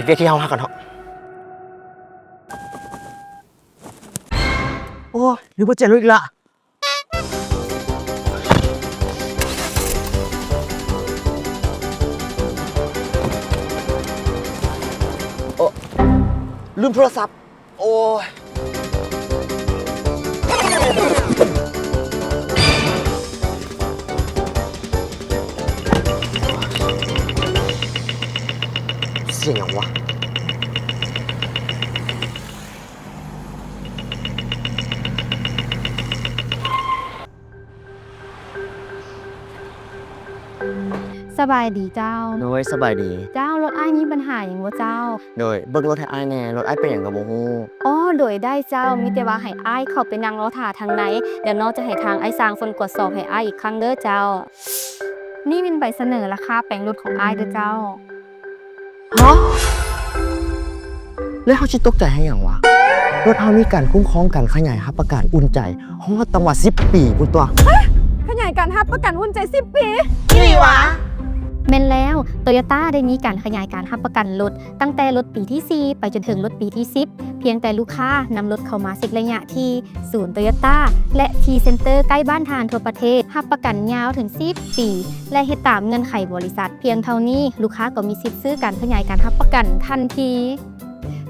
เวียกที่ห้องพักกันเถอะโอ้ยหรือว่าเจ็บรู้อีกละโอ้ลืมโทรศัพท์ โอ้ยเสียงอย่างวะสบายดีเจ้า โดยสบายดี เจ้ารถอ้ายมีปัญหาอย่างว่าเจ้า โดยเบิกรถให้อ้ายแน่รถอ้ายเป็นอย่างกับโมฮู อ๋อโดยได้เจ้ามีแต่ว่าให้อ้ายเข้าไปนั่งรอถ่าทางไหนเดี๋ยวน้องจะให้ทางไอ้สร้างคนกดสอบให้อ้ายอีกครั้งเด้อเจ้า นี่เป็นใบเสนอราคาแปลงรถของอ้ายเด้อเจ้า ฮะแล้วเขาชิตกใจให้อย่างวะรถเขามีการคุ้มครองการขยายรับประกันอุ่นใจห้องตังหวัด10 ปีพุ่นตัว ขยายการรับประกันหุ้นใจ10 ปี นี่วะ แม่นแล้วโตโยต้าได้มีการขยายการรับประกันรถตั้งแต่รถปีที่ 4 ไปจนถึงรถปีที่ 10 เพียงแต่ลูกค้านำรถเข้ามาเซ็กระยะที่ศูนย์โตโยต้าและทีเซ็นเตอร์ใกล้บ้านทานทั่วประเทศรับประกันยาวถึง10 ปี และเฮ็ดตามเงื่อนไขบริษัท เพียงเท่านี้ลูกค้าก็มีสิทธิ์ซื้อการขยายการรับประกันทันที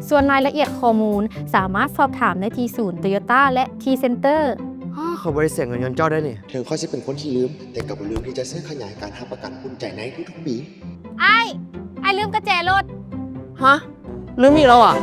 ส่วนรายละเอียดข้อมูลสามารถสอบถามได้ที่ศูนย์โตโยต้าและทีเซ็นเตอร์ เขาบริเสียเงินยนต์เจ้าได้นี่ ถึงเขาจะเป็นคนที่ลืม แต่กับลืมที่จะซื้อขยายการรับประกันหุ้นใจในทุกๆปี ไอ้ลืมกระแจรถ ฮะลืมอีกแล้วอ่ะ